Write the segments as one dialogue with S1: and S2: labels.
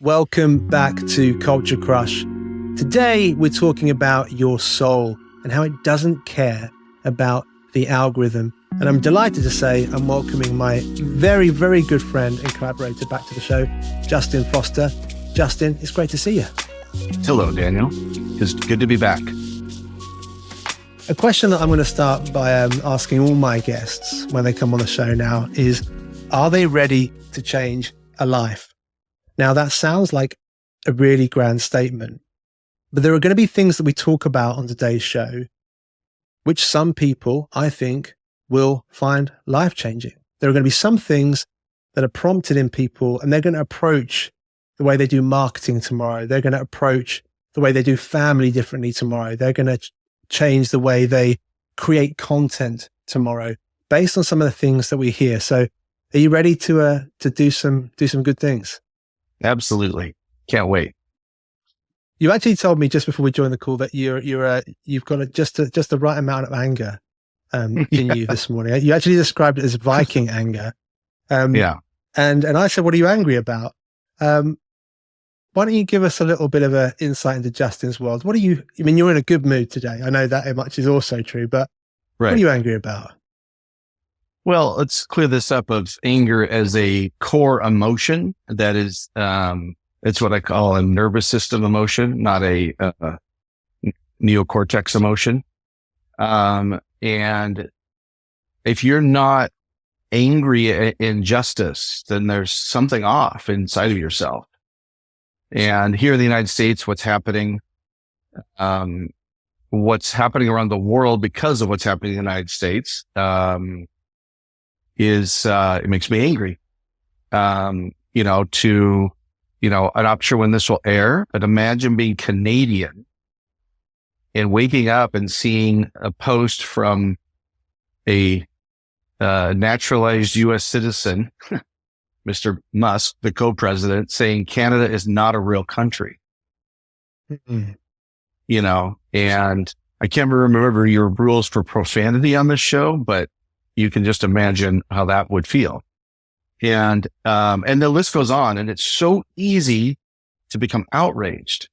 S1: Welcome back to Culture Crush. Today, we're talking about your soul and how it doesn't care about the algorithm. And I'm delighted to say I'm welcoming my very, very good friend and collaborator back to the show, Justin Foster. Justin, it's great to see you.
S2: Hello, Daniel. It's good to be back.
S1: A question that I'm going to start by asking all my guests when they come on the show now is, are they ready to change a life? Now, that sounds like a really grand statement, but there are going to be things that we talk about on today's show, which some people, I think, will find life-changing. There are going to be some things that are prompted in people, and they're going to approach the way they do marketing tomorrow. They're going to approach the way they do family differently tomorrow. They're going to change the way they create content tomorrow based on some of the things that we hear. So are you ready to do some good things?
S2: Absolutely. Can't wait.
S1: You actually told me just before we joined the call that you've got just the right amount of anger in you this morning. You actually described it as Viking anger.
S2: Yeah.
S1: And I said, what are you angry about? Why don't you give us a little bit of an insight into Justin's world? You're in a good mood today. I know that much is also true, but
S2: Right.
S1: What are you angry about?
S2: Well, let's clear this up of anger as a core emotion. That is, it's what I call a nervous system emotion, not a neocortex emotion. And if you're not angry at injustice, then there's something off inside of yourself. And here in the United States, what's happening around the world because of what's happening in the United States, it makes me angry. I'm not sure when this will air, but imagine being Canadian and waking up and seeing a post from a naturalized U.S. citizen, Mr. Musk, the co-president, saying Canada is not a real country.
S1: Mm-mm.
S2: And I can't remember your rules for profanity on this show, but you can just imagine how that would feel. And the list goes on, and it's so easy to become outraged.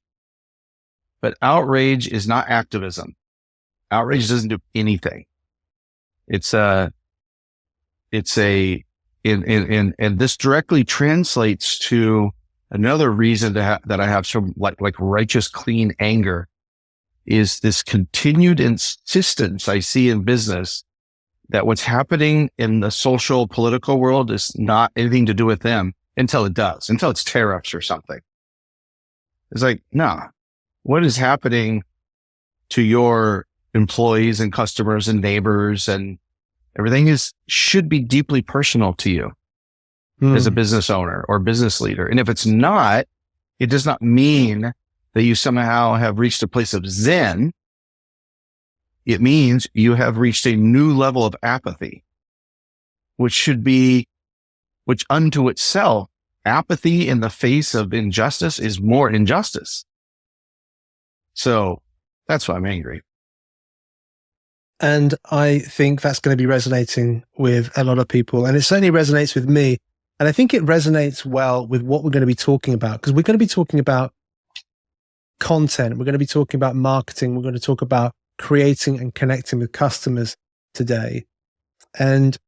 S2: But outrage is not activism. Outrage doesn't do anything. And this directly translates to another reason that I have some like righteous, clean anger is this continued insistence I see in business that what's happening in the social political world is not anything to do with them until it does, until it's tariffs or something. It's like, no, what is happening to your employees and customers and neighbors and everything should be deeply personal to you as a business owner or business leader. And if it's not, it does not mean that you somehow have reached a place of Zen. It means you have reached a new level of apathy, which unto itself, apathy in the face of injustice is more injustice. So that's why I'm angry.
S1: And I think that's going to be resonating with a lot of people. And it certainly resonates with me. And I think it resonates well with what we're going to be talking about, because we're going to be talking about content. We're going to be talking about marketing. We're going to talk about creating and connecting with customers today. And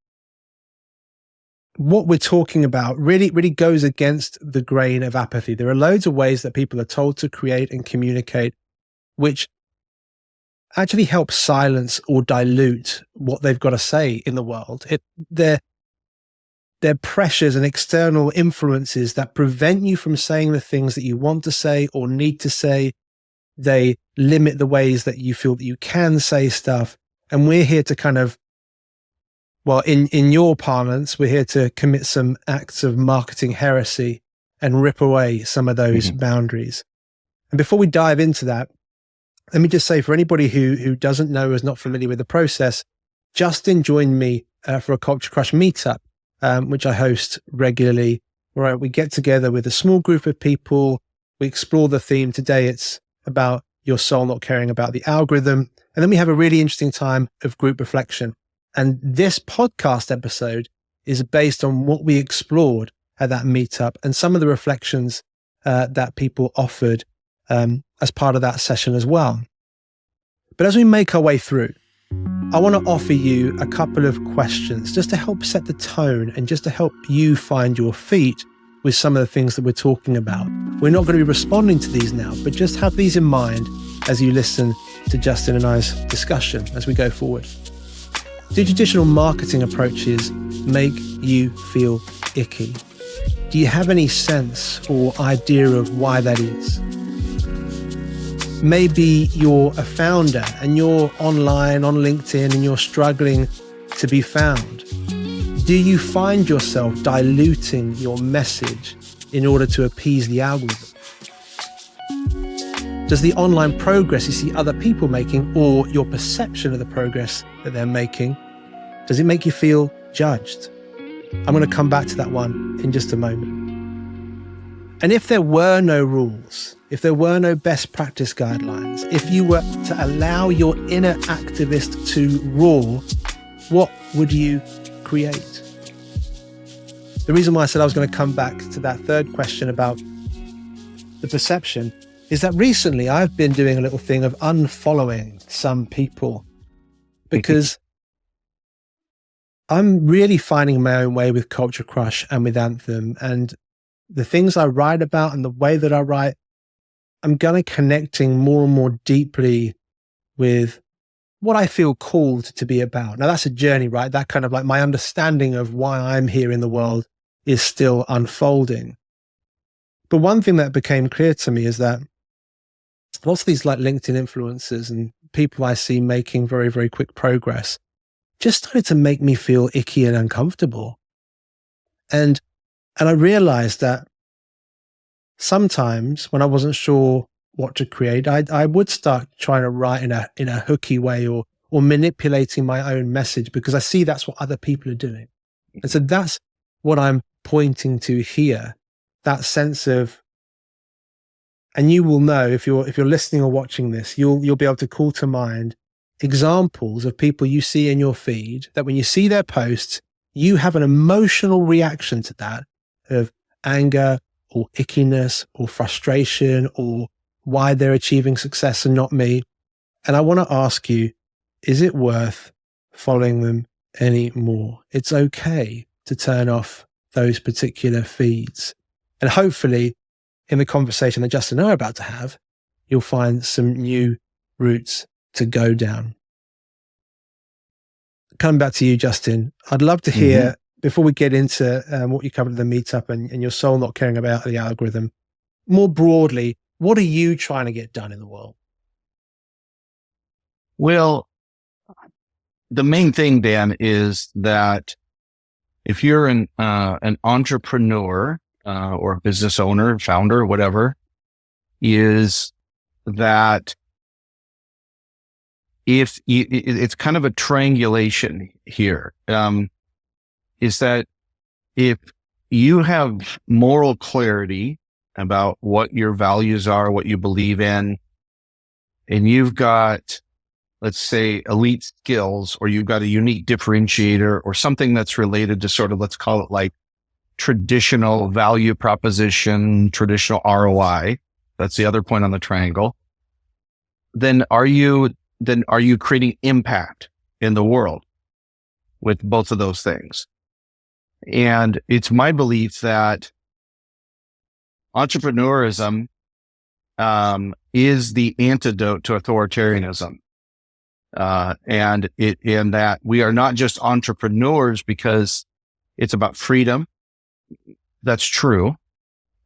S1: what we're talking about really goes against the grain of apathy. There are loads of ways that people are told to create and communicate, which actually help silence or dilute what they've got to say in the world. They're pressures and external influences that prevent you from saying the things that you want to say or need to say. They limit the ways that you feel that you can say stuff. And we're here to kind of, well, in your parlance, we're here to commit some acts of marketing heresy and rip away some of those boundaries. And before we dive into that, let me just say, for anybody who doesn't know, is not familiar with the process, Justin joined me for a Culture Crush meetup, which I host regularly, where we get together with a small group of people. We explore the theme. Today, it's about your soul not caring about the algorithm. And then we have a really interesting time of group reflection. And this podcast episode is based on what we explored at that meetup and some of the reflections that people offered as part of that session as well. But as we make our way through, I want to offer you a couple of questions just to help set the tone and just to help you find your feet with some of the things that we're talking about. We're not going to be responding to these now, but just have these in mind as you listen to Justin and I's discussion as we go forward. Do traditional marketing approaches make you feel icky? Do you have any sense or idea of why that is? Maybe you're a founder and you're online on LinkedIn and you're struggling to be found. Do you find yourself diluting your message in order to appease the algorithm? Does the online progress you see other people making, or your perception of the progress that they're making, does it make you feel judged? I'm going to come back to that one in just a moment. And if there were no rules, if there were no best practice guidelines, if you were to allow your inner activist to roar, what would you create? The reason why I said I was going to come back to that third question about the perception is that recently I've been doing a little thing of unfollowing some people because I'm really finding my own way with Culture Crush and with Anthem, and the things I write about and the way that I write, I'm going to connecting more and more deeply with what I feel called to be about. Now that's a journey, right? That kind of like my understanding of why I'm here in the world is still unfolding. But one thing that became clear to me is that lots of these like LinkedIn influencers and people I see making very, very quick progress just started to make me feel icky and uncomfortable. And I realized that sometimes when I wasn't sure what to create, I would start trying to write in a hooky way or manipulating my own message because I see that's what other people are doing. And so that's what I'm pointing to here, that sense of, and you will know if you're listening or watching this, you'll be able to call to mind examples of people you see in your feed that when you see their posts, you have an emotional reaction to that of anger or ickiness or frustration or why they're achieving success and not me. And I want to ask you, is it worth following them anymore? It's okay to turn off those particular feeds. And hopefully in the conversation that Justin and I are about to have, you'll find some new routes to go down. Coming back to you, Justin, I'd love to hear, before we get into what you covered at the meetup and your soul not caring about the algorithm, more broadly, what are you trying to get done in the world?
S2: Well, the main thing, Dan, is that if you're an entrepreneur or a business owner, founder, whatever, is that if it's kind of a triangulation here, is that if you have moral clarity about what your values are, what you believe in, and you've got, let's say, elite skills, or you've got a unique differentiator or something that's related to sort of, let's call it like traditional value proposition, traditional ROI, that's the other point on the triangle, then are you creating impact in the world with both of those things? And it's my belief that entrepreneurism is the antidote to authoritarianism. And in that we are not just entrepreneurs because it's about freedom. That's true.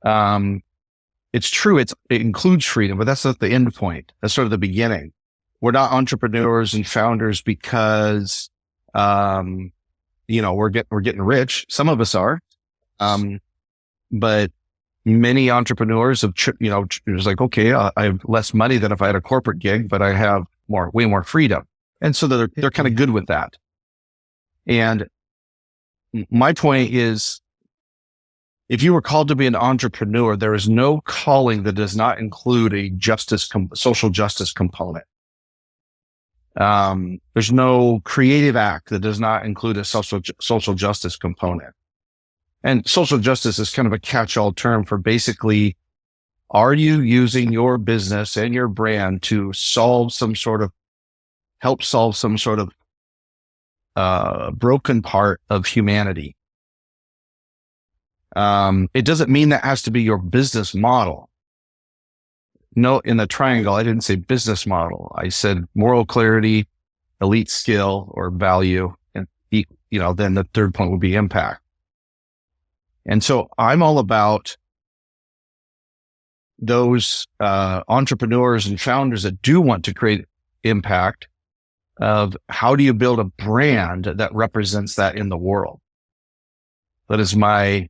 S2: It's true. It includes freedom, but that's not the end point. That's sort of the beginning. We're not entrepreneurs and founders because, we're getting rich. Some of us are. But many entrepreneurs have, it's like, okay, I have less money than if I had a corporate gig, but I have way more freedom. And so they're kind of good with that. And my point is, if you were called to be an entrepreneur, there is no calling that does not include a social justice component. There's no creative act that does not include a social justice component. And social justice is kind of a catch-all term for basically Are you using your business and your brand to help solve some sort of broken part of humanity? It doesn't mean that has to be your business model. No, in the triangle, I didn't say business model. I said moral clarity, elite skill or value, and then the third point would be impact. And so I'm all about those entrepreneurs and founders that do want to create impact, of how do you build a brand that represents that in the world? That is my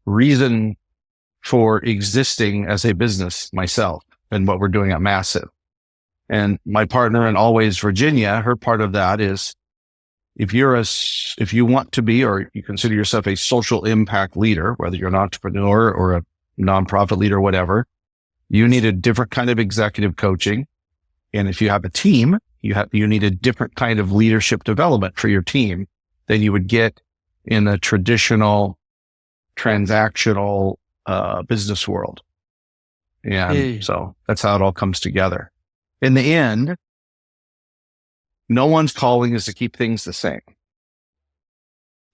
S2: reason for existing as a business myself and what we're doing at Massive. And my partner in Always Virginia, her part of that is, if you want to be, or you consider yourself a social impact leader, whether you're an entrepreneur or a nonprofit leader or whatever, you need a different kind of executive coaching. And if you have a team, you need a different kind of leadership development for your team than you would get in a traditional transactional business world. And so that's how it all comes together. In the end, no one's calling is to keep things the same.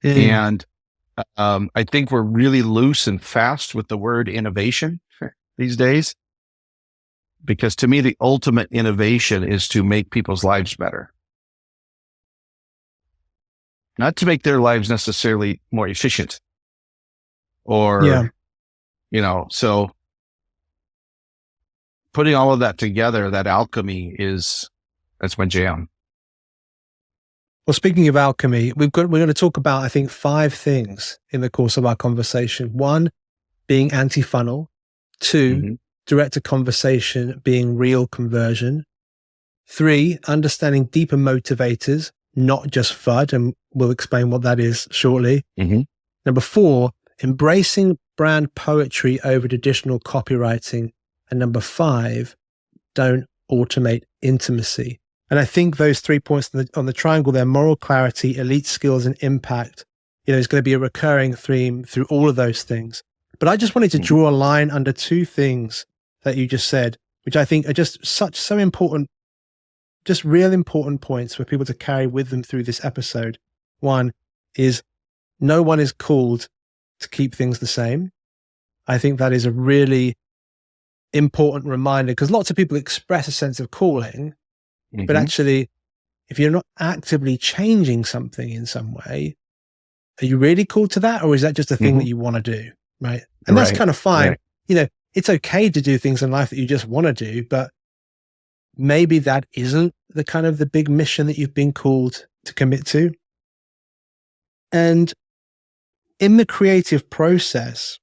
S2: And I think we're really loose and fast with the word innovation these days, because to me, the ultimate innovation is to make people's lives better. Not to make their lives necessarily more efficient or, so putting all of that together, that alchemy that's my jam.
S1: Well, speaking of alchemy, we're going to talk about, I think, 5 things in the course of our conversation. 1, being anti-funnel. 2, direct a conversation being real conversion. 3, understanding deeper motivators, not just FUD, and we'll explain what that is shortly. Number 4, embracing brand poetry over traditional copywriting. And number 5, don't automate intimacy. And I think those 3 points on the triangle there, moral clarity, elite skills, and impact, is going to be a recurring theme through all of those things. But I just wanted to draw a line under 2 things that you just said, which I think are just so important, just real important points for people to carry with them through this episode. 1 is, no one is called to keep things the same. I think that is a really important reminder, because lots of people express a sense of calling, but actually, if you're not actively changing something in some way, are you really called to that? Or is that just a thing that you want to do? Right. And that's kind of fine. Right. It's okay to do things in life that you just want to do, but maybe that isn't the kind of the big mission that you've been called to commit to. And in the creative process,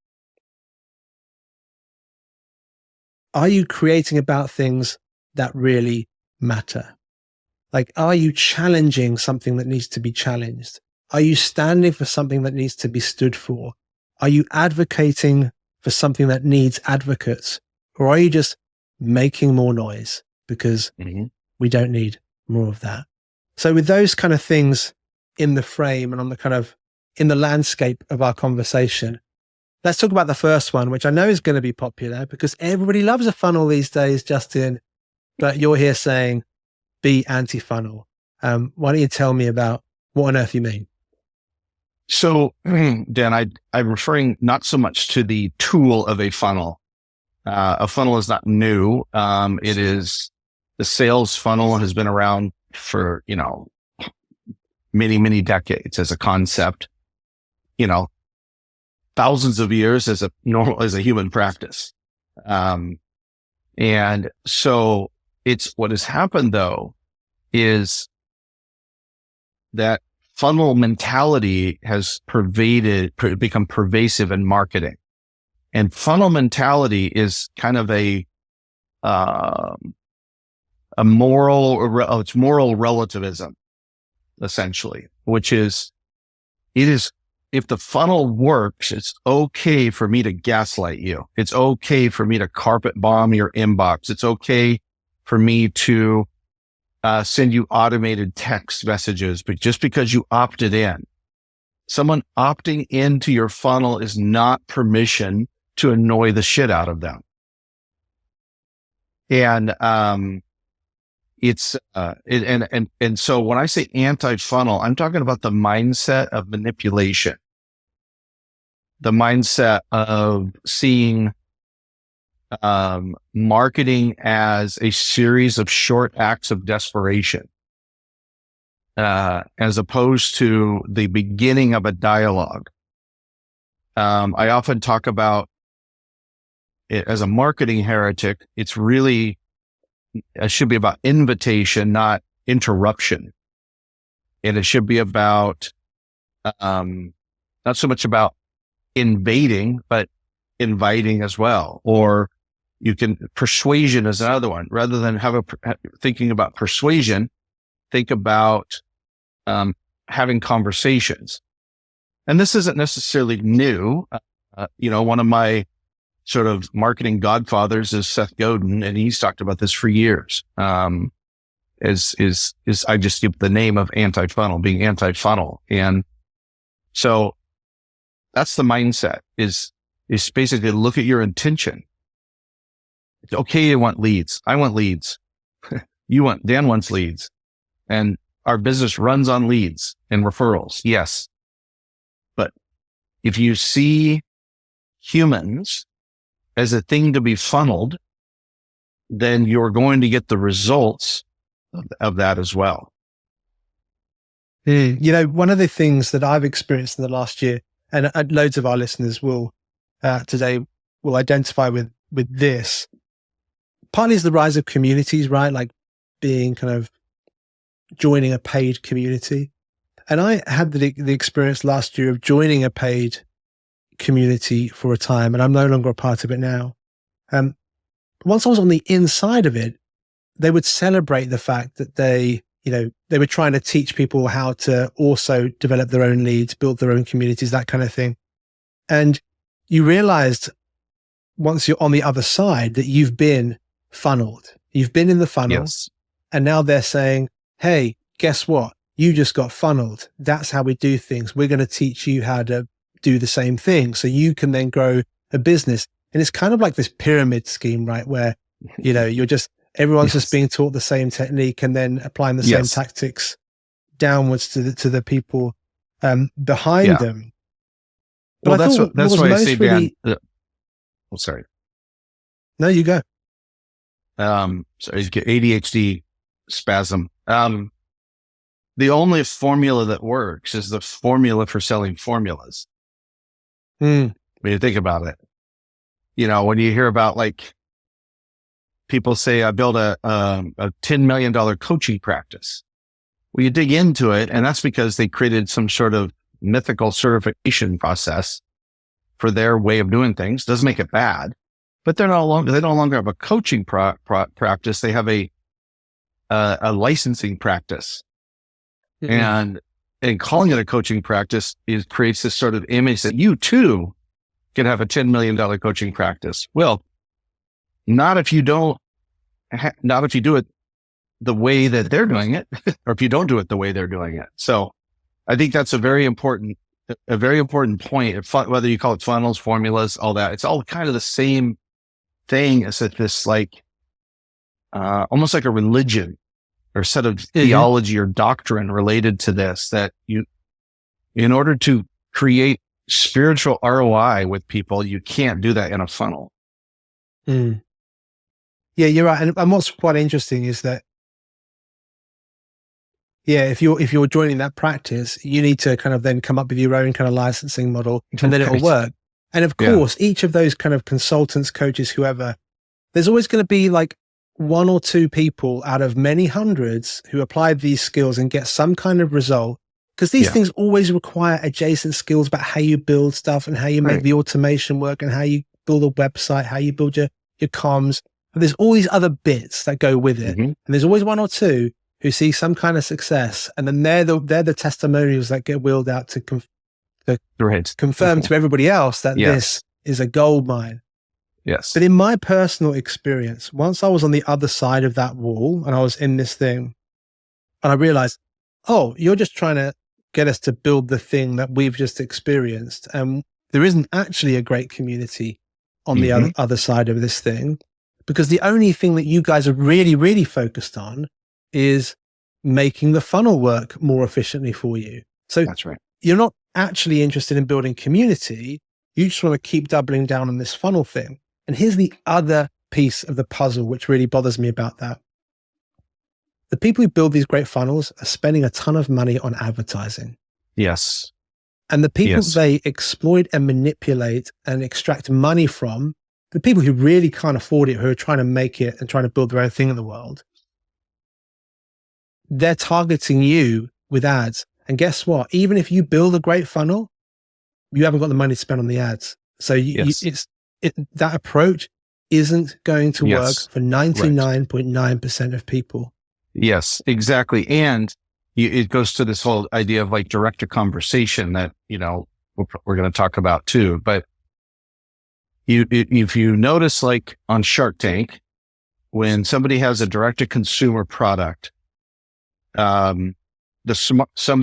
S1: are you creating about things that really matter? Like, are you challenging something that needs to be challenged? Are you standing for something that needs to be stood for? Are you advocating for something that needs advocates? Or are you just making more noise because we don't need more of that? So with those kind of things in the frame and on the kind of in the landscape of our conversation, let's talk about the first one, which I know is going to be popular because everybody loves a funnel these days, Justin. But you're here saying, be anti-funnel. Why don't you tell me about what on earth you mean?
S2: So, Dan, I'm referring not so much to the tool of a funnel. A funnel is not new. It is, the sales funnel has been around for, many, many decades as a concept, thousands of years as a human practice. And so what has happened though is that funnel mentality has become pervasive in marketing. And funnel mentality is kind of it's moral relativism, essentially, which is, if the funnel works, it's okay for me to gaslight you. It's okay for me to carpet bomb your inbox. It's okay for me to send you automated text messages, but just because you opted in. Someone opting into your funnel is not permission to annoy the shit out of them. And, and so when I say anti-funnel, I'm talking about the mindset of manipulation, the mindset of seeing marketing as a series of short acts of desperation, as opposed to the beginning of a dialogue. I often talk about it as a marketing heretic. It should be about invitation, not interruption. And it should be about, not so much about invading, but inviting as well. Or persuasion is another one. Rather than thinking about persuasion, think about, having conversations. And this isn't necessarily new. One of my sort of marketing godfathers is Seth Godin, and he's talked about this for years. I just give the name of anti-funnel, being anti-funnel. And so that's the mindset is basically look at your intention. It's okay to want leads. I want leads. Dan wants leads. And our business runs on leads and referrals. Yes. But if you see humans as a thing to be funneled, then you're going to get the results of that as well.
S1: One of the things that I've experienced in the last year, and loads of our listeners will today will identify with this, partly is the rise of communities, right? Like being kind of joining a paid community. And I had the experience last year of joining a paid community for a time, and I'm no longer a part of it now. Once I was on the inside of it, they would celebrate the fact that they were trying to teach people how to also develop their own leads, build their own communities, that kind of thing. And you realized once you're on the other side that you've been funneled. You've been in the funnel.
S2: Yes.
S1: And now they're saying, hey, guess what? You just got funneled. That's how we do things. We're going to teach you how to do the same thing so you can then grow a business. And it's kind of like this pyramid scheme, right? Where, everyone's just being taught the same technique and then applying the same tactics downwards to the people behind them. But
S2: that's why I say, Dan. Sorry.
S1: No, you go.
S2: Sorry, ADHD spasm. The only formula that works is the formula for selling formulas. When you think about it, when you hear about like people say, I built a $10 million coaching practice. Well, you dig into it, and that's because they created some sort of mythical certification process for their way of doing things. Doesn't make it bad, but they no longer have a coaching practice. They have a licensing practice. And calling it a coaching practice creates this sort of image that you too can have a $10 million coaching practice. Well, not if you do it the way that they're doing it, or if you don't do it the way they're doing it. So I think that's a very important point. Whether you call it funnels, formulas, all that, it's all kind of the same thing. It's this like, almost like a religion or set of theology or doctrine related to this, that in order to create spiritual ROI with people, you can't do that in a funnel.
S1: Yeah, you're right. And what's quite interesting is that, if you're joining that practice, you need to kind of then come up with your own kind of licensing model, and then it'll work. And of course, each of those kind of consultants, coaches, whoever, there's always going to be like one or two people out of many hundreds who apply these skills and get some kind of result. Because these things always require adjacent skills about how you build stuff and how you make the automation work and how you build a website, how you build your comms. And there's all these other bits that go with it. And there's always one or two who see some kind of success, and then they're the testimonials that get wheeled out to confirm to everybody else that this is a gold mine.
S2: Yes.
S1: But in my personal experience, once I was on the other side of that wall and I was in this thing, and I realized, oh, you're just trying to get us to build the thing that we've just experienced. And there isn't actually a great community on the other side of this thing. because the only thing that you guys are really, really focused on is making the funnel work more efficiently for you. So
S2: That's right.
S1: you're not actually interested in building community. You just want to keep doubling down on this funnel thing. And here's the other piece of the puzzle, which really bothers me about that. The people who build these great funnels are spending a ton of money on advertising.
S2: Yes.
S1: And the people they exploit and manipulate and extract money from, the people who really can't afford it, who are trying to make it and trying to build their own thing in the world, they're targeting you with ads. And guess what? Even if you build a great funnel, you haven't got the money to spend on the ads. So that approach isn't going to work for 99.9% of people.
S2: Yes, exactly. And it goes to this whole idea of like direct to conversation that, we're going to talk about too. But if you notice, like on Shark Tank, when somebody has a direct to consumer product, some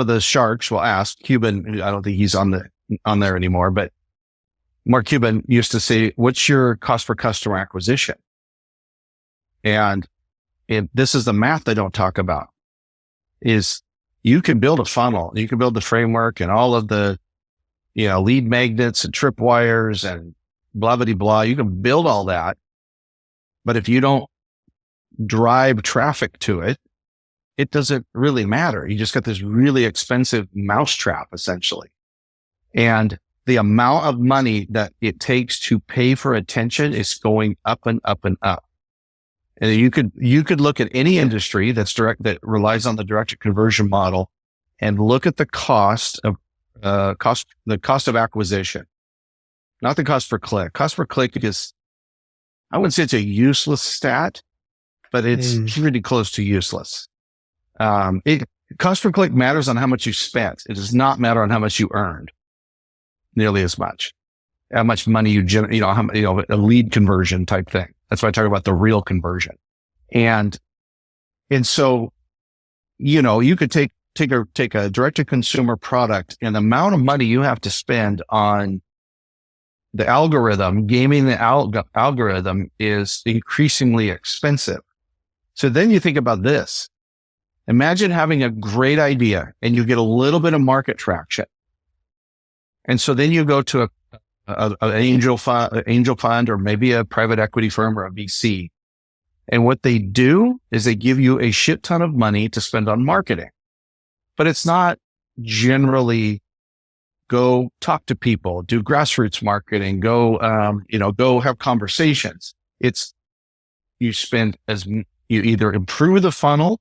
S2: of the sharks will ask Cuban, I don't think he's on there anymore, but Mark Cuban used to say, what's your cost per customer acquisition? And this is the math they don't talk about, is you can build a funnel, you can build the framework and all of the, lead magnets and tripwires and blah, blah, blah. You can build all that. But if you don't drive traffic to it, it doesn't really matter. You just got this really expensive mousetrap, essentially. And the amount of money that it takes to pay for attention is going up and up and up. And you could look at any industry that relies on the direct conversion model and look at the cost of acquisition, not the cost per click. Cost per click is, I wouldn't say it's a useless stat, but it's pretty close to useless. Cost per click matters on how much you spent. It does not matter on how much you earned nearly as much, how much money you generate, a lead conversion type thing. That's why I talk about the real conversion. And so, you could take a direct to consumer product, and the amount of money you have to spend on the algorithm, gaming the algorithm is increasingly expensive. So then you think about this. Imagine having a great idea and you get a little bit of market traction. And so then you go to an angel fund or maybe a private equity firm or a VC. And what they do is they give you a shit ton of money to spend on marketing, but it's not generally go talk to people, do grassroots marketing, go have conversations. It's you either improve the funnel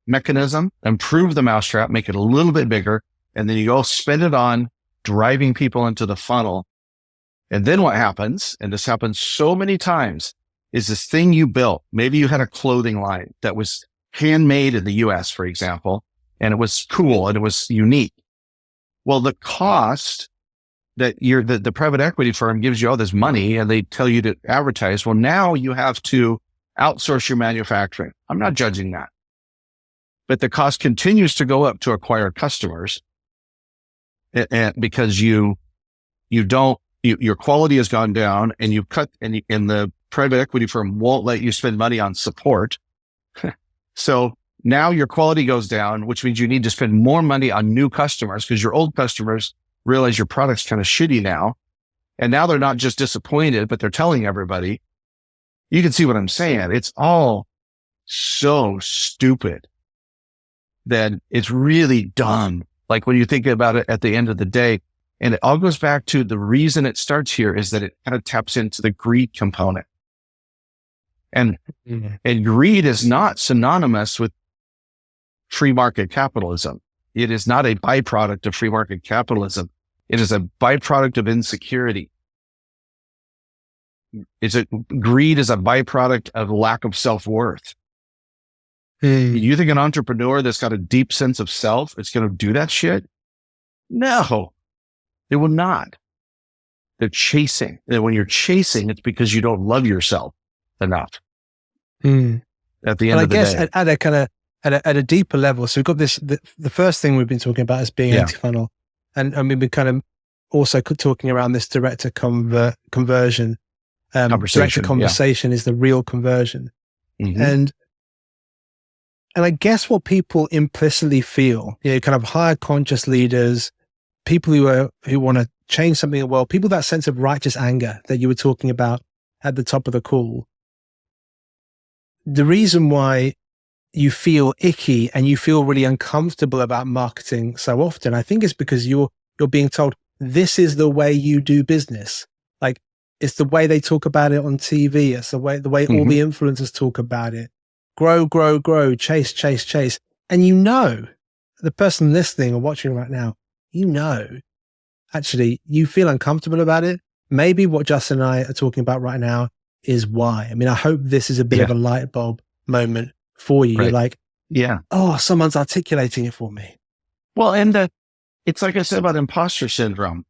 S2: mechanism, improve the mousetrap, make it a little bit bigger, and then you go spend it on driving people into the funnel. And then what happens, and this happens so many times, is this thing you built. Maybe you had a clothing line that was handmade in the US, for example, and it was cool and it was unique. Well, the cost that the private equity firm gives you all this money and they tell you to advertise. Well, now you have to outsource your manufacturing. I'm not judging that, but the cost continues to go up to acquire customers, and because your quality has gone down and you cut, and the private equity firm won't let you spend money on support. So now your quality goes down, which means you need to spend more money on new customers because your old customers realize your product's kind of shitty now. And now they're not just disappointed, but they're telling everybody. You can see what I'm saying. It's all so stupid that it's really dumb. Like when you think about it at the end of the day, and it all goes back to the reason it starts here is that it kind of taps into the greed component. And greed is not synonymous with free market capitalism. It is not a byproduct of free market capitalism. It is a byproduct of insecurity. Greed is a byproduct of lack of self-worth. You think an entrepreneur that's got a deep sense of self is going to do that shit? No, they will not. They're chasing. And when you're chasing, it's because you don't love yourself enough. At the end of the day.
S1: At a kind of at a deeper level. So we've got this. The first thing we've been talking about is being anti-funnel, and we've been kind of also talking around this direct to conversion. Direct conversation is the real conversion.
S2: Mm-hmm.
S1: And I guess what people implicitly feel, kind of higher conscious leaders, people who want to change something in the world, people, that sense of righteous anger that you were talking about at the top of the call. The reason why you feel icky and you feel really uncomfortable about marketing so often, I think is because you're being told this is the way you do business. Like, it's the way they talk about it on TV. It's the way all the influencers talk about it. Grow, grow, grow, chase, chase, chase. And the person listening or watching right now, actually you feel uncomfortable about it. Maybe what Justin and I are talking about right now is why. I mean, I hope this is a bit of a light bulb moment for you.
S2: Right.
S1: You're like, oh, someone's articulating it for me.
S2: Well, and it's like I said about imposter syndrome.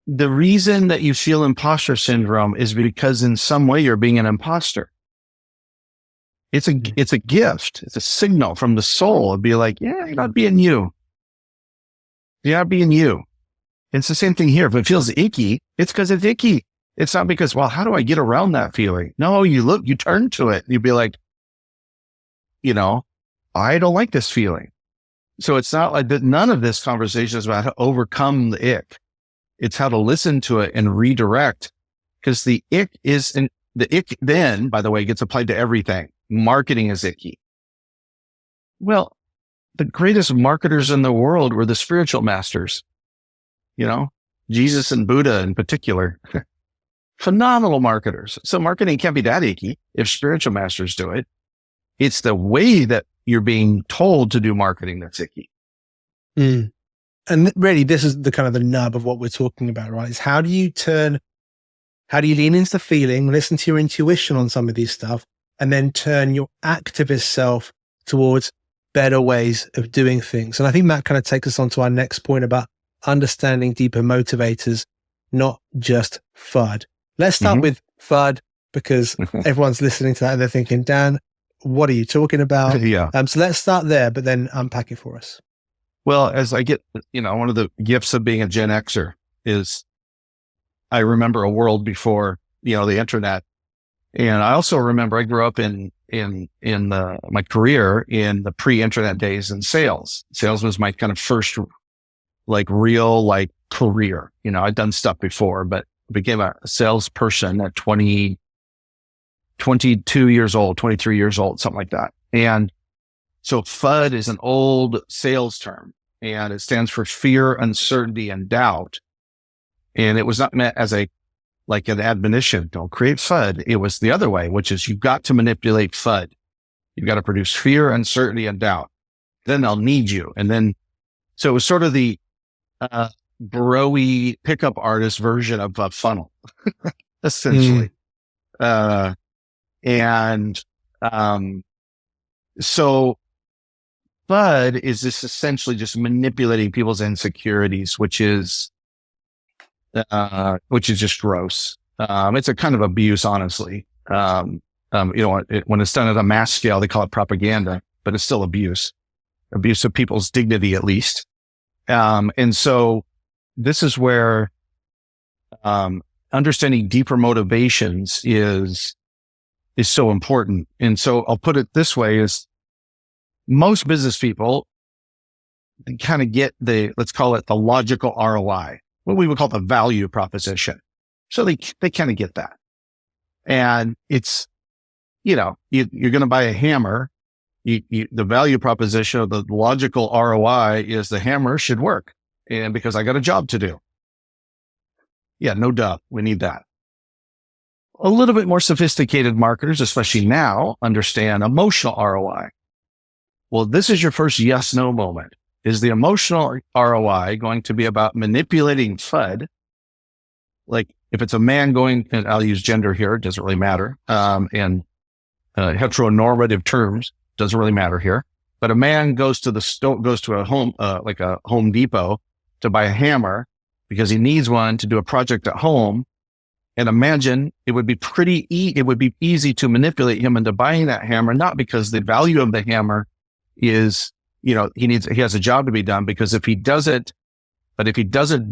S2: The reason that you feel imposter syndrome is because in some way you're being an imposter. It's a gift. It's a signal from the soul. It'd be like, yeah, you're not being you. You're not being you. It's the same thing here. If it feels icky, it's because it's icky. It's not because, well, how do I get around that feeling? No, you turn to it. You'd be like, I don't like this feeling. So it's not like that. None of this conversation is about how to overcome the ick. It's how to listen to it and redirect, because the ick then, by the way, gets applied to everything. Marketing is icky. Well, the greatest marketers in the world were the spiritual masters, Jesus and Buddha in particular, phenomenal marketers. So marketing can't be that icky if spiritual masters do it. It's the way that you're being told to do marketing that's icky.
S1: And really, this is the kind of the nub of what we're talking about, right? Is how do you lean into the feeling, listen to your intuition on some of these stuff, and then turn your activist self towards better ways of doing things. And I think that kind of takes us on to our next point about understanding deeper motivators, not just FUD. Let's start with FUD, because everyone's listening to that and they're thinking, Dan, what are you talking about?
S2: Yeah.
S1: So let's start there, but then unpack it for us.
S2: Well, as I get, one of the gifts of being a Gen Xer is I remember a world before, the internet. And I also remember I grew up in my career in the pre-internet days in sales. Sales was my kind of first real career. I'd done stuff before, but became a salesperson at 22 years old, 23 years old, something like that. And so FUD is an old sales term, and it stands for fear, uncertainty, and doubt. And it was not meant as an admonition, don't create FUD. It was the other way, which is you've got to manipulate FUD. You've got to produce fear, uncertainty, and doubt. Then they'll need you. And then, so it was sort of the bro-y pickup artist version of a funnel, essentially. So FUD is this essentially just manipulating people's insecurities, which is just gross. It's a kind of abuse, honestly. When it's done at a mass scale, they call it propaganda, but it's still abuse of people's dignity, at least. And so this is where, understanding deeper motivations is so important. And so I'll put it this way: is most business people kind of get let's call it the logical ROI, what we would call the value proposition. So they kind of get that. And it's, you're going to buy a hammer. The value proposition of the logical ROI is the hammer should work. And because I got a job to do. Yeah, no duh. We need that. A little bit more sophisticated marketers, especially now, understand emotional ROI. Well, this is your first yes, no moment. Is the emotional ROI going to be about manipulating FUD? Like if it's a man going, and I'll use gender here, it doesn't really matter. And heteronormative terms, doesn't really matter here. But a man goes to a home, like a Home Depot to buy a hammer because he needs one to do a project at home. And imagine it would be easy to manipulate him into buying that hammer, not because the value of the hammer is, he has a job to be done, because if he doesn't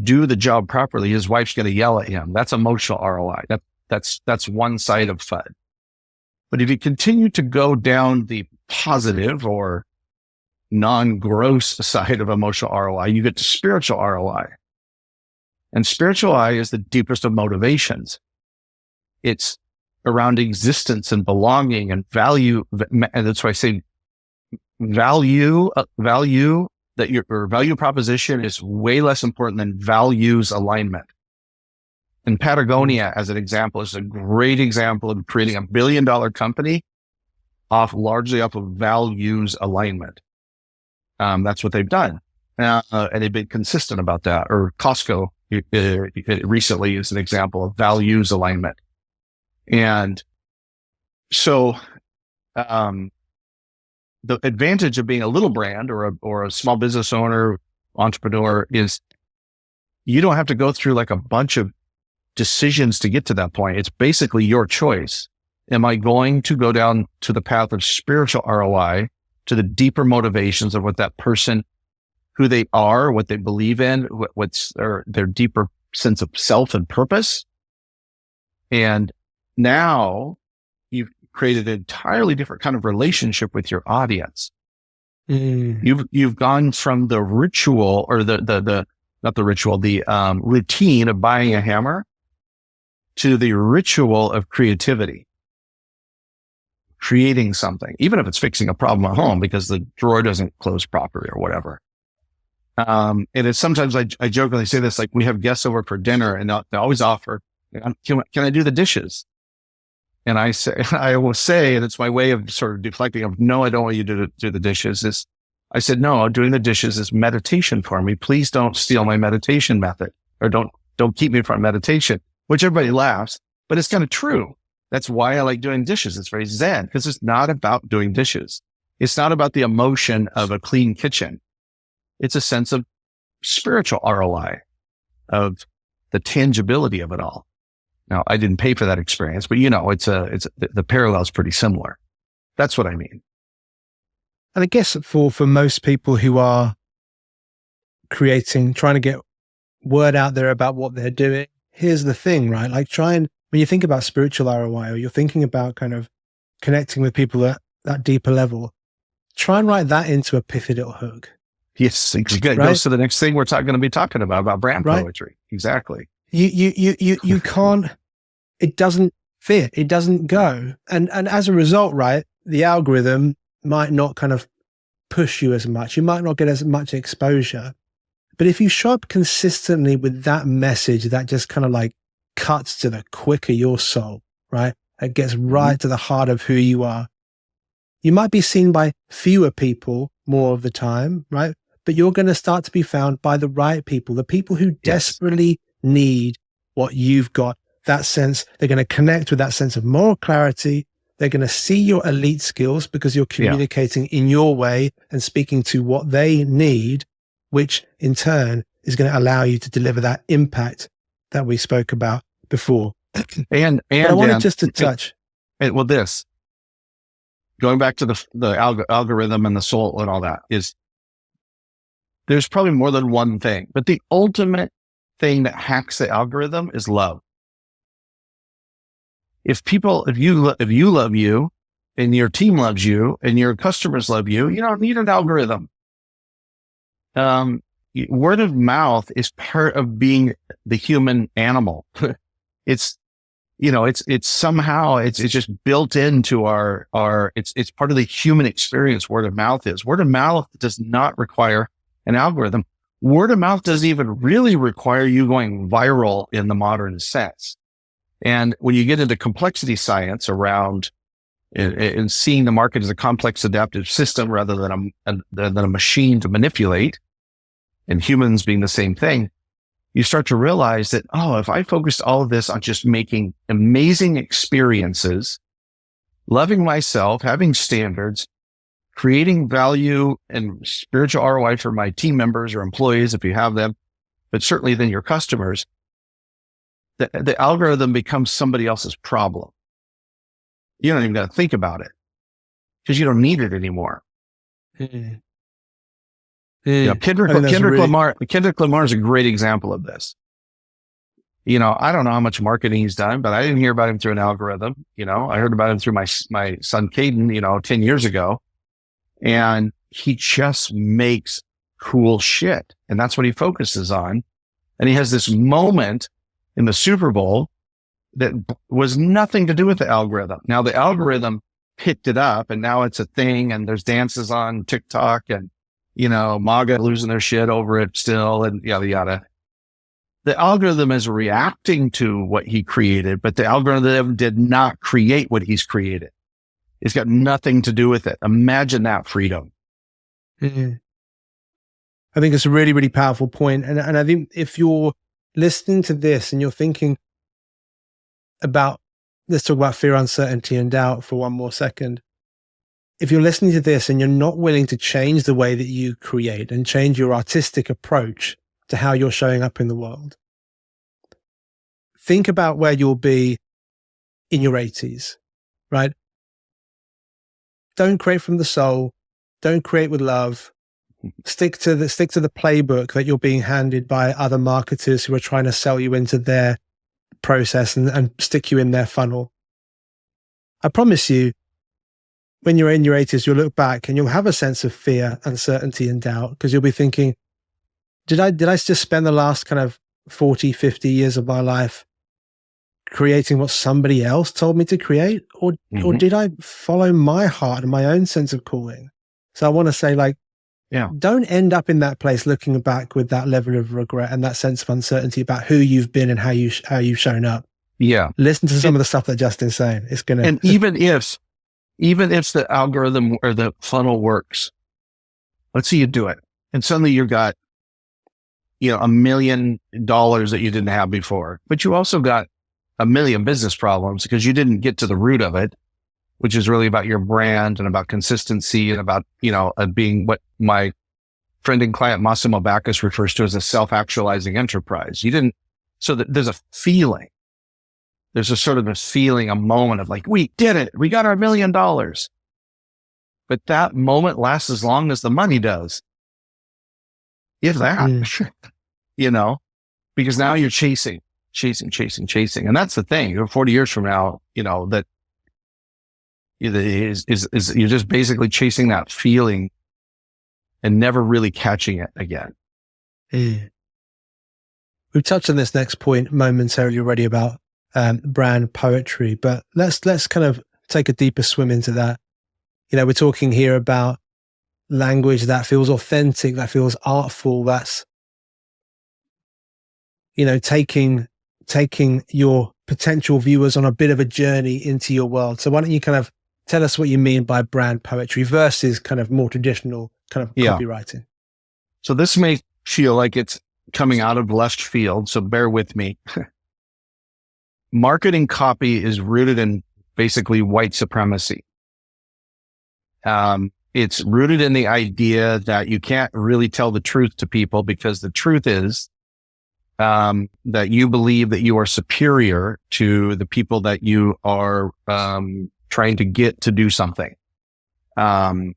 S2: do the job properly, his wife's going to yell at him. That's emotional ROI. That's one side of FUD. But if you continue to go down the positive or non-gross side of emotional ROI, you get to spiritual ROI. And spiritual ROI is the deepest of motivations. It's around existence and belonging and value. And that's why I say value that your value proposition is way less important than values alignment. And Patagonia, as an example, is a great example of creating $1 billion company largely off of values alignment. That's what they've done. And they've been consistent about that. Or Costco recently is an example of values alignment. And so, the advantage of being a little brand or a small business owner, entrepreneur is you don't have to go through like a bunch of decisions to get to that point. It's basically your choice. Am I going to go down to the path of spiritual ROI, to the deeper motivations of what that person, who they are, what they believe in, what's their deeper sense of self and purpose? And now you've created an entirely different kind of relationship with your audience. You've gone from the ritual or the routine of buying a hammer to the ritual of creativity, creating something, even if it's fixing a problem at home because the drawer doesn't close properly or whatever. And it's sometimes I jokingly say this, like we have guests over for dinner and they always offer, can I do the dishes? And I will say, and it's my way of sort of deflecting of, no, I don't want you to do the dishes. I said, no, doing the dishes is meditation for me. Please don't steal my meditation method, or don't keep me from meditation, which everybody laughs, but it's kind of true. That's why I like doing dishes. It's very zen because it's not about doing dishes. It's not about the emotion of a clean kitchen. It's a sense of spiritual ROI, of the tangibility of it all. Now, I didn't pay for that experience, but the parallel is pretty similar. That's what I mean.
S1: And I guess for most people who are creating, trying to get word out there about what they're doing, here's the thing, right? Like when you think about spiritual ROI, or you're thinking about kind of connecting with people at that deeper level, try and write that into a pithy little hook.
S2: Yes, exactly. It goes to the next thing we're going to be talking about brand poetry. Exactly.
S1: You can't, it doesn't fit. It doesn't go. And as a result, right, the algorithm might not kind of push you as much. You might not get as much exposure. But if you show up consistently with that message that just kind of like cuts to the quick of your soul, right? It gets right to the heart of who you are. You might be seen by fewer people more of the time, right? But you're going to start to be found by the right people, the people who desperately need what you've got. That sense, they're going to connect with that sense of moral clarity. They're going to see your elite skills because you're communicating in your way and speaking to what they need, which in turn is going to allow you to deliver that impact that we spoke about before.
S2: And
S1: I wanted just to touch.
S2: Going back to the algorithm and the soul and all that, is there's probably more than one thing, but the ultimate thing that hacks the algorithm is love. If you love you and your team loves you and your customers love you, you don't need an algorithm. Word of mouth is part of being the human animal. It's just built into it's part of the human experience. Word of mouth does not require an algorithm. Word of mouth doesn't even really require you going viral in the modern sense. And when you get into complexity science around and seeing the market as a complex adaptive system rather than a machine to manipulate, and humans being the same thing, you start to realize that, if I focused all of this on just making amazing experiences, loving myself, having standards, creating value and spiritual ROI for my team members or employees, if you have them, but certainly then your customers, the algorithm becomes somebody else's problem. You don't even got to think about it because you don't need it anymore. Kendrick Lamar is a great example of this. I don't know how much marketing he's done, but I didn't hear about him through an algorithm. I heard about him through my son, Caden, 10 years ago. And he just makes cool shit. And that's what he focuses on. And he has this moment in the Super Bowl that was nothing to do with the algorithm. Now the algorithm picked it up and now it's a thing, and there's dances on TikTok and, MAGA losing their shit over it still and yada, yada. The algorithm is reacting to what he created, but the algorithm did not create what he's created. It's got nothing to do with it. Imagine that freedom.
S1: Mm-hmm. I think it's a really, really powerful point. And I think if you're listening to this and you're thinking about, let's talk about fear, uncertainty, and doubt for one more second. If you're listening to this and you're not willing to change the way that you create and change your artistic approach to how you're showing up in the world, think about where you'll be in your 80s, right? Don't create from the soul. Don't create with love. Stick to the playbook that you're being handed by other marketers who are trying to sell you into their process and stick you in their funnel. I promise you, when you're in your 80s, you'll look back and you'll have a sense of fear, uncertainty, and doubt, because you'll be thinking, did I just spend the last kind of 40, 50 years of my life creating what somebody else told me to create? Or did I follow my heart and my own sense of calling? So I want to say, don't end up in that place looking back with that level of regret and that sense of uncertainty about who you've been and how you've shown up. Yeah. Listen to some of the stuff that Justin's saying. It's going to...
S2: And even if the algorithm or the funnel works, let's say you do it and suddenly you've got, $1 million that you didn't have before, but you also got a million business problems because you didn't get to the root of it, which is really about your brand and about consistency and about, being what my friend and client Massimo Bacchus refers to as a self-actualizing enterprise. So that there's a feeling. There's a sort of a feeling, a moment of we did it. We got our $1 million. But that moment lasts as long as the money does. If that, because now you're chasing. And that's the thing. 40 years from now, that is you're just basically chasing that feeling and never really catching it again.
S1: We've touched on this next point momentarily already about brand poetry, but let's kind of take a deeper swim into that. We're talking here about language that feels authentic, that feels artful, that's taking your potential viewers on a bit of a journey into your world. So why don't you kind of tell us what you mean by brand poetry versus kind of more traditional kind of copywriting?
S2: So this may feel like it's coming out of left field, so bear with me. Marketing copy is rooted in basically white supremacy. It's rooted in the idea that you can't really tell the truth to people because the truth is that you believe that you are superior to the people that you are trying to get to do something. And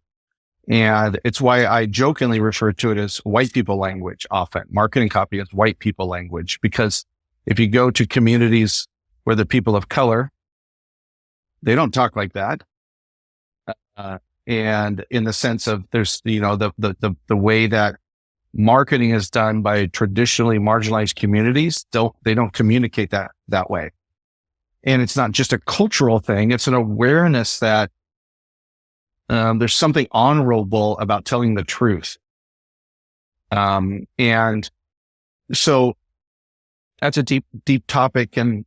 S2: it's why I jokingly refer to it as white people language often. Marketing copy is white people language, because if you go to communities where the people of color, they don't talk like that. And in the sense of there's, the way that marketing is done by traditionally marginalized communities, they don't communicate that way. And it's not just a cultural thing. It's an awareness that there's something honorable about telling the truth. And so that's a deep, deep topic, and,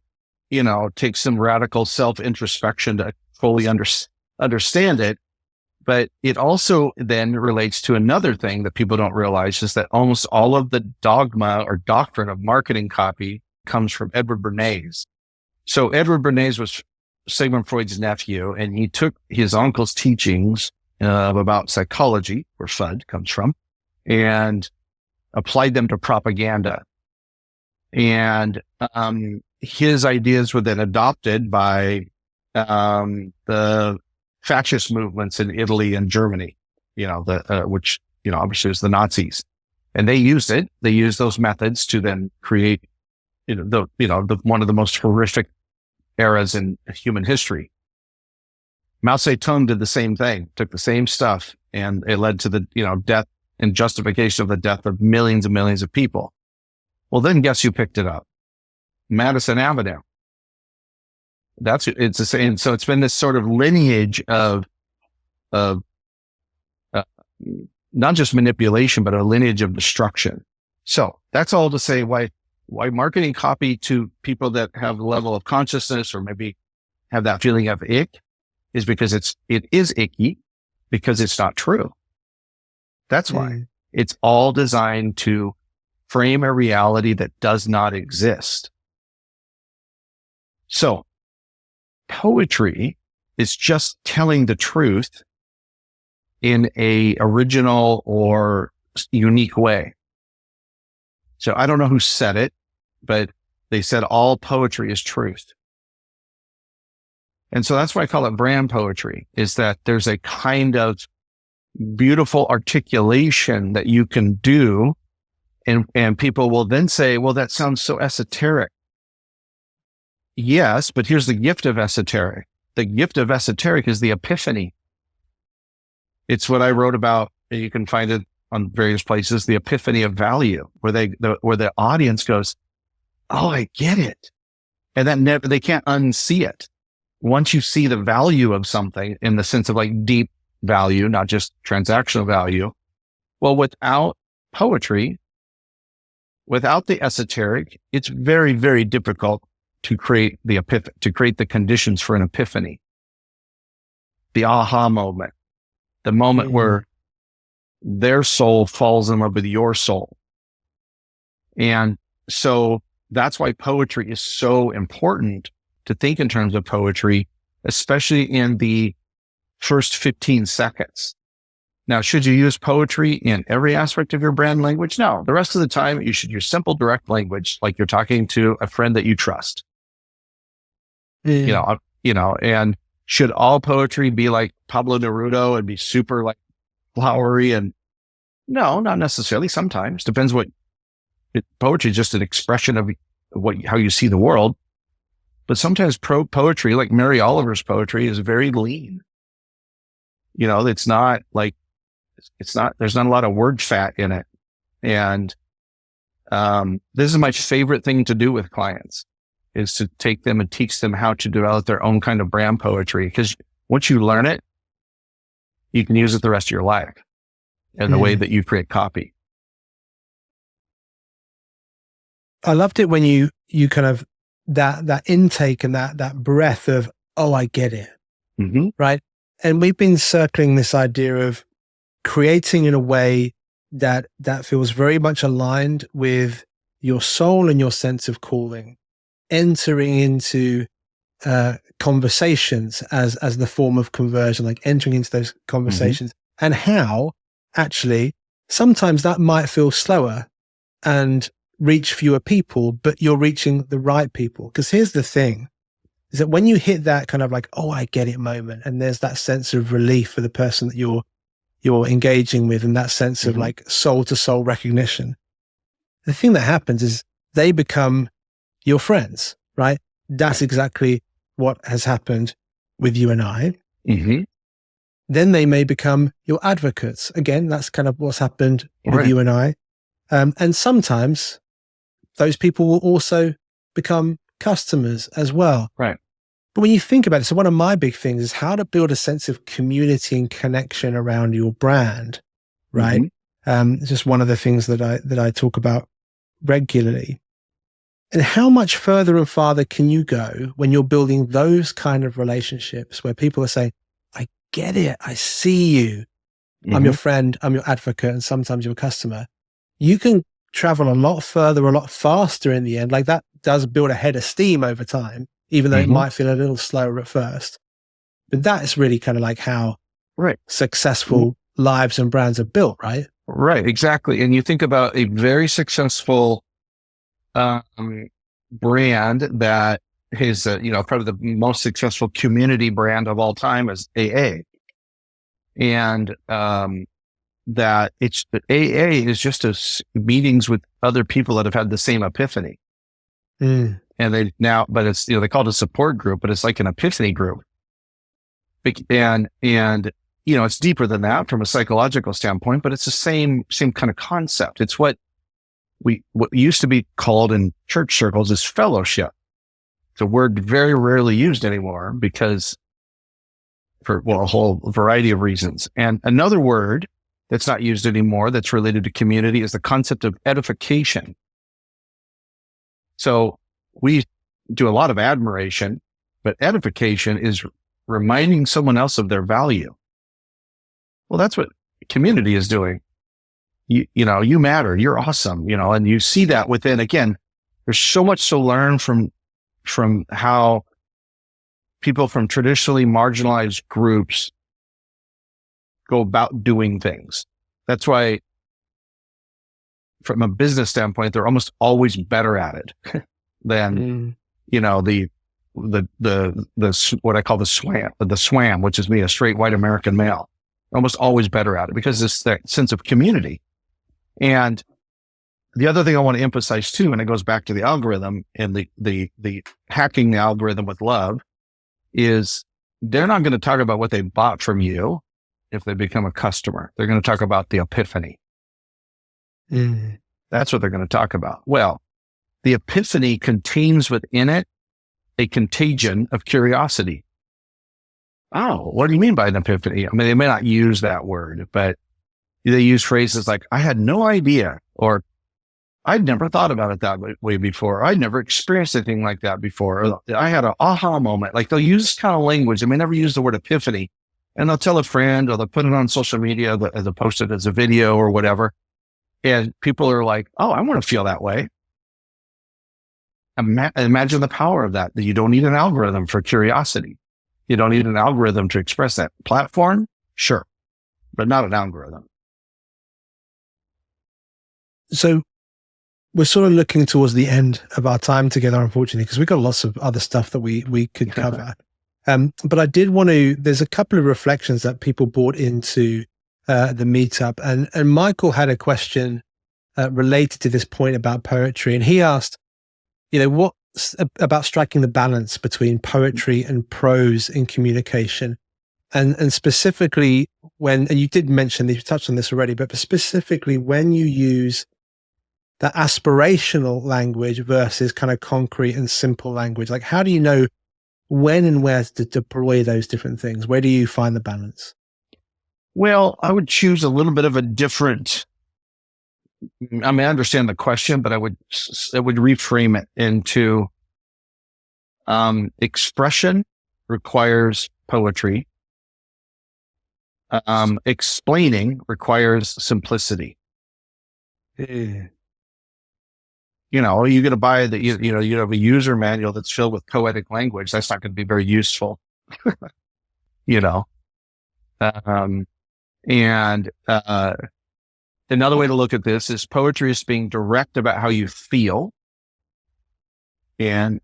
S2: takes some radical self-introspection to fully understand it. But it also then relates to another thing that people don't realize, is that almost all of the dogma or doctrine of marketing copy comes from Edward Bernays. So Edward Bernays was Sigmund Freud's nephew, and he took his uncle's teachings about psychology, where FUD comes from, and applied them to propaganda. And his ideas were then adopted by the fascist movements in Italy and Germany, which, obviously is the Nazis. And they used it. They used those methods to then create one of the most horrific eras in human history. Mao Zedong did the same thing, took the same stuff, and it led to the, death and justification of the death of millions and millions of people. Well, then guess who picked it up? Madison Avenue. It's the same. So it's been this sort of lineage of not just manipulation, but a lineage of destruction. So that's all to say why marketing copy to people that have a level of consciousness or maybe have that feeling of ick is because it is icky because it's not true. That's why it's all designed to frame a reality that does not exist. So poetry is just telling the truth in a original or unique way. So I don't know who said it, but they said all poetry is truth. And so that's why I call it brand poetry, is that there's a kind of beautiful articulation that you can do. And people will then say, well, that sounds so esoteric. Yes, but here's the gift of esoteric. The gift of esoteric is the epiphany. It's what I wrote about. You can find it on various places, the epiphany of value, where the audience goes, oh, I get it. And that they can't unsee it. Once you see the value of something in the sense of like deep value, not just transactional value. Well, without poetry, without the esoteric, it's very, very difficult to create to create the conditions for an epiphany. The aha moment, the moment where their soul falls in love with your soul. And so that's why poetry is so important to think in terms of poetry, especially in the first 15 seconds. Now, should you use poetry in every aspect of your brand language? No. The rest of the time, you should use simple, direct language, like you're talking to a friend that you trust. And should all poetry be like Pablo Neruda and be super like flowery? And no, not necessarily. Sometimes depends poetry is just an expression of how you see the world. But sometimes poetry, like Mary Oliver's poetry, is very lean. There's not a lot of word fat in it. And this is my favorite thing to do with clients, is to take them and teach them how to develop their own kind of brand poetry. Because once you learn it, you can use it the rest of your life in the way that you create copy.
S1: I loved it when you kind of that intake and that breath of, oh, I get it.
S2: Mm-hmm.
S1: Right. And we've been circling this idea of creating in a way that feels very much aligned with your soul and your sense of calling, entering into conversations as the form of conversion, like entering into those conversations, and how actually sometimes that might feel slower and reach fewer people, but you're reaching the right people. Because here's the thing, is that when you hit that kind of like, oh, I get it moment, and there's that sense of relief for the person that you're engaging with, and that sense of like soul to soul recognition, the thing that happens is they become your friends, right? That's exactly what has happened with you and I.
S2: Mm-hmm.
S1: Then they may become your advocates. Again, that's kind of what's happened with you and I. And sometimes those people will also become customers as well.
S2: Right.
S1: But when you think about it, so one of my big things is how to build a sense of community and connection around your brand, right? It's just one of the things that I talk about regularly. And how much further and farther can you go when you're building those kind of relationships where people are saying, I get it, I see you, I'm your friend, I'm your advocate, and sometimes your customer. You can travel a lot further, a lot faster in the end. Like that does build a head of steam over time, even though it might feel a little slower at first. But that is really kind of like how successful lives and brands are built, right?
S2: Right, exactly. And you think about a very successful brand that is, probably the most successful community brand of all time is AA. And that AA is just meetings with other people that have had the same epiphany.
S1: Mm.
S2: And but it's, they call it a support group, but it's like an epiphany group. And, it's deeper than that from a psychological standpoint, but it's the same kind of concept. It's what used to be called in church circles is fellowship. It's a word very rarely used anymore because for a whole variety of reasons. And another word that's not used anymore that's related to community is the concept of edification. So we do a lot of admiration, but edification is reminding someone else of their value. Well, that's what community is doing. You matter, you're awesome, and you see that within, again, there's so much to learn from how people from traditionally marginalized groups go about doing things. That's why from a business standpoint, they're almost always better at it than, the what I call the swam, which is me, a straight white American male, almost always better at it because it's that sense of community. And the other thing I want to emphasize too, and it goes back to the algorithm and the hacking the algorithm with love, is they're not going to talk about what they bought from you if they become a customer. They're going to talk about the epiphany. That's what they're going to talk about. Well, the epiphany contains within it a contagion of curiosity. Oh, what do you mean by an epiphany? I mean, they may not use that word, but they use phrases like, I had no idea, or I'd never thought about it that way before. I'd never experienced anything like that before. Or, I had an aha moment. Like they'll use this kind of language. They may never use the word epiphany, and they'll tell a friend or they'll put it on social media, they'll post it as a video or whatever. And people are like, oh, I want to feel that way. Imagine the power of that you don't need an algorithm for curiosity. You don't need an algorithm to express that. Platform, sure, but not an algorithm.
S1: So we're sort of looking towards the end of our time together, unfortunately, because we've got lots of other stuff that we could cover. But I did want to, there's a couple of reflections that people brought into the meetup. And Michael had a question related to this point about poetry. And he asked, what about striking the balance between poetry and prose in communication? And specifically and you did mention, you touched on this already, but specifically when you use the aspirational language versus kind of concrete and simple language, like how do you know when and where to deploy those different things? Where do you find the balance?
S2: Well, I would choose a little bit of a different, I understand the question, but I would reframe it into expression requires poetry. Explaining requires simplicity. You're going to buy you have a user manual that's filled with poetic language. That's not going to be very useful. And another way to look at this is poetry is being direct about how you feel. And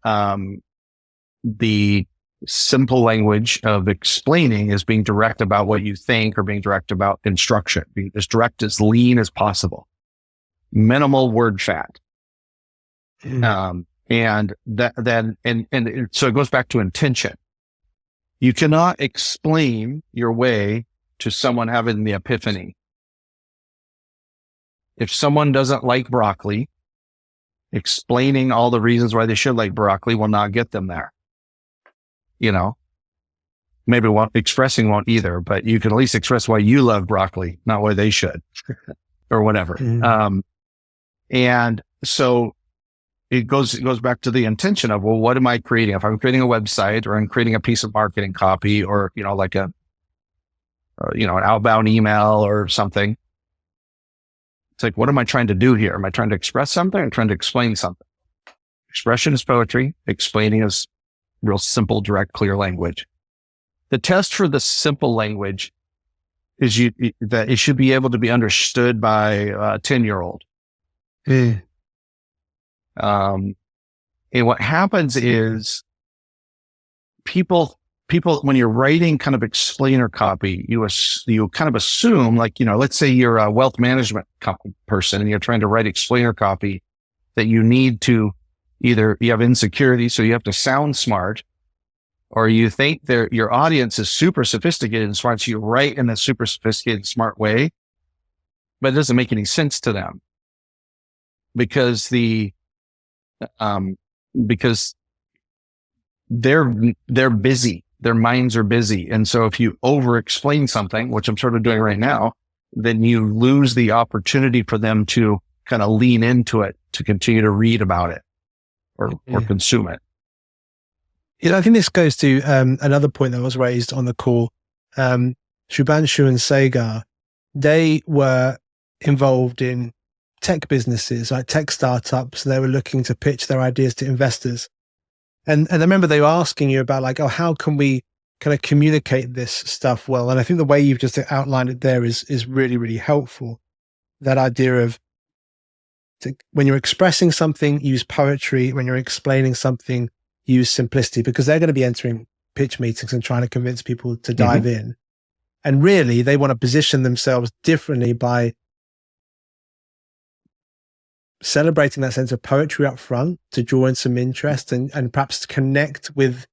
S2: the simple language of explaining is being direct about what you think or being direct about instruction, being as direct, as lean as possible, minimal word fat. And so it goes back to intention. You cannot explain your way to someone having the epiphany. If someone doesn't like broccoli, explaining all the reasons why they should like broccoli will not get them there. Maybe expressing won't either, but you can at least express why you love broccoli, not why they should or whatever. And so it goes back to the intention of, well, what am I creating? If I'm creating a website or I'm creating a piece of marketing copy or, like an outbound email or something, it's like, what am I trying to do here? Am I trying to express something or trying to explain something? Expression is poetry. Explaining is real simple, direct, clear language. The test for the simple language is that it should be able to be understood by a 10-year-old. And what happens is people, when you're writing kind of explainer copy, you kind of assume, like, let's say you're a wealth management person and you're trying to write explainer copy, that you need to, Either you have insecurity, so you have to sound smart, or you think your audience is super sophisticated and smart, so you write in a super sophisticated, smart way, but it doesn't make any sense to them because because they're busy, their minds are busy. And so if you over explain something, which I'm sort of doing right now, then you lose the opportunity for them to kind of lean into it, to continue to read about it or consume it.
S1: I think this goes to another point that was raised on the call. Shubhanshu and Sagar, they were involved in tech businesses, like tech startups. They were looking to pitch their ideas to investors. And I remember they were asking you about like, oh, how can we kind of communicate this stuff well? And I think the way you've just outlined it there is really, really helpful. That idea of when you're expressing something, use poetry. When you're explaining something, use simplicity, because they're going to be entering pitch meetings and trying to convince people to dive in. And really, they want to position themselves differently by celebrating that sense of poetry up front to draw in some interest and perhaps connect with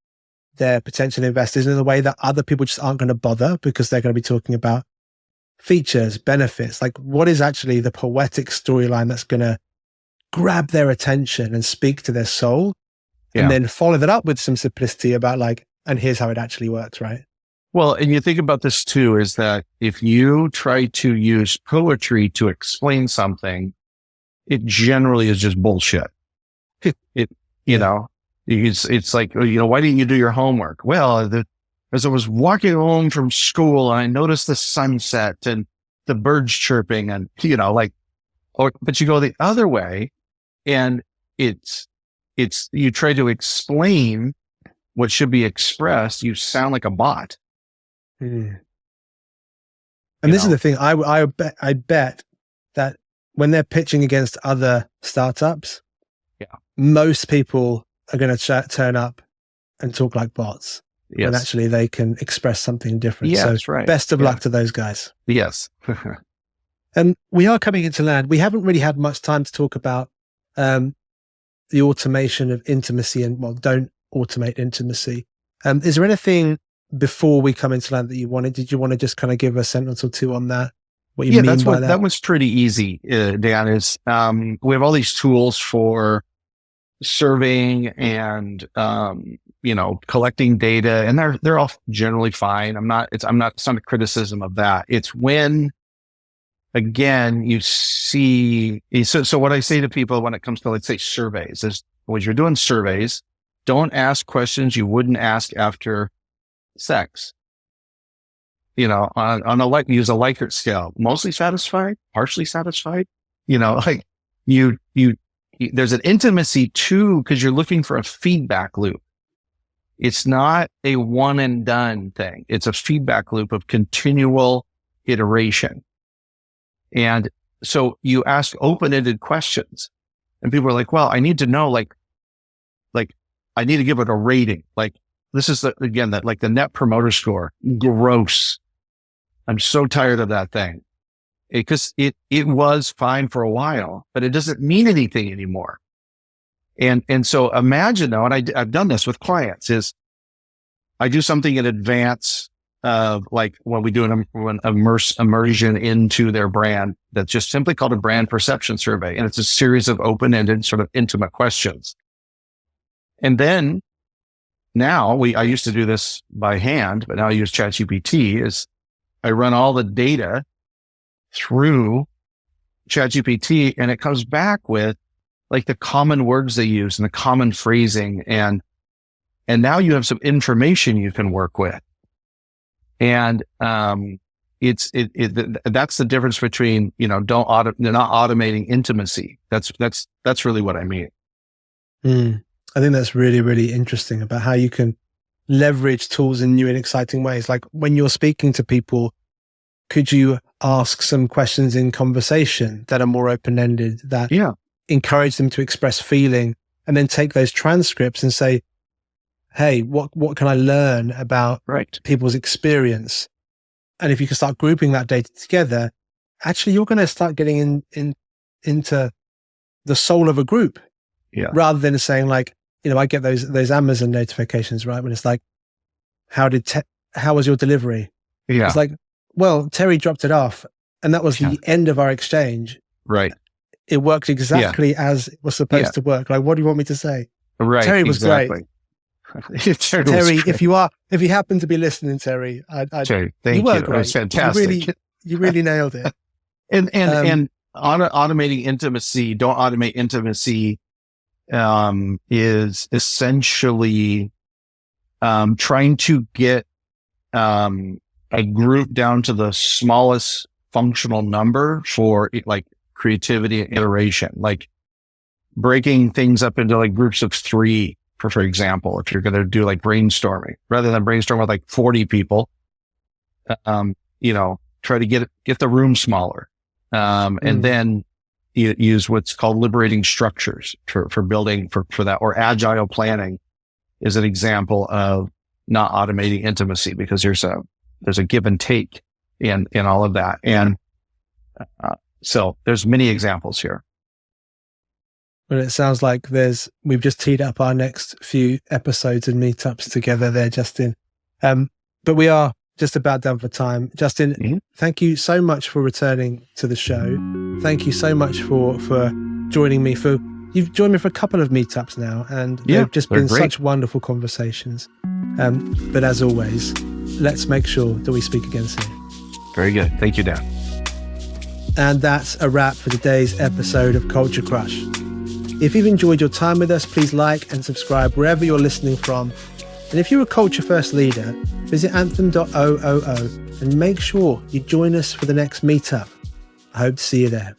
S1: their potential investors in a way that other people just aren't going to bother, because they're going to be talking about features, benefits, like what is actually the poetic storyline that's going to grab their attention and speak to their soul. And then follow that up with some simplicity about like, and here's how it actually works, right?
S2: Well, and you think about this too, is that if you try to use poetry to explain something, it generally is just bullshit. You know, it's like, why didn't you do your homework? Well, as I was walking home from school, I noticed the sunset and the birds chirping and, but you go the other way and you try to explain what should be expressed. You sound like a bot.
S1: And this is the thing. I bet that when they're pitching against other startups, most people are going to turn up and talk like bots. When actually they can express something different.
S2: Yeah,
S1: so
S2: that's right.
S1: Best of luck to those guys.
S2: Yes.
S1: And we are coming into land. We haven't really had much time to talk about the automation of intimacy and, don't automate intimacy. Is there anything before we come into land that did you want to just kind of give a sentence or two on that? What you mean by that?
S2: That was pretty easy, Dan, is we have all these tools for surveying and, collecting data, and they're all generally fine. It's not a criticism of that. It's when, again, you see, so what I say to people when it comes to, let's say, surveys is when you're doing surveys, don't ask questions you wouldn't ask after sex. Use a Likert scale, mostly satisfied, partially satisfied, there's an intimacy too, because you're looking for a feedback loop. It's not a one and done thing. It's a feedback loop of continual iteration. And so you ask open-ended questions and people are like, well, I need to know, like I need to give it a rating. Like this is the net promoter score. Gross. I'm so tired of that thing because it was fine for a while, but it doesn't mean anything anymore. And so imagine though, and I've done this with clients, is I do something in advance of like when we do an immersion into their brand that's just simply called a brand perception survey. And it's a series of open-ended sort of intimate questions. And then now I used to do this by hand, but now I use ChatGPT. Is I run all the data through ChatGPT and it comes back with like the common words they use and the common phrasing. And now you have some information you can work with. And, that's the difference between, they're not automating intimacy. That's really what I mean.
S1: I think that's really, really interesting about how you can leverage tools in new and exciting ways. Like when you're speaking to people, could you ask some questions in conversation that are more open-ended, that encourage them to express feeling, and then take those transcripts and say, hey, what can I learn about people's experience? And if you can start grouping that data together, actually you're going to start getting into the soul of a group.
S2: Yeah.
S1: Rather than saying like, I get those Amazon notifications, right? When it's like, how was your delivery?
S2: Yeah.
S1: It's like, well, Terry dropped it off and that was the end of our exchange.
S2: Right.
S1: It worked exactly as it was supposed to work. Like, what do you want me to say?
S2: Right.
S1: Terry was great.
S2: Terry,
S1: if you happen to be listening, Terry,
S2: Terry, thank you.
S1: Were
S2: It was
S1: great.
S2: fantastic.
S1: You really nailed it.
S2: And automating intimacy, don't automate intimacy, is essentially, trying to get, a group down to the smallest functional number for like creativity and iteration, like breaking things up into like groups of 3, for example, if you're going to do like brainstorming, rather than brainstorm with like 40 people, try to get the room smaller. And then use what's called liberating structures for building for that, or agile planning is an example of not automating intimacy, because there's a give and take in all of that. And, so there's many examples here.
S1: Well, it sounds like we've just teed up our next few episodes and meetups together there, Justin. But we are just about done for time. Justin, Thank you so much for returning to the show. Thank you so much for joining me you've joined me for a couple of meetups now, and they've just been great. Such wonderful conversations. But as always, let's make sure that we speak again soon.
S2: Very good. Thank you, Dan.
S1: And that's a wrap for today's episode of Culture Crush. If you've enjoyed your time with us, please like and subscribe wherever you're listening from. And if you're a Culture First leader, visit anthem.oo and make sure you join us for the next meetup. I hope to see you there.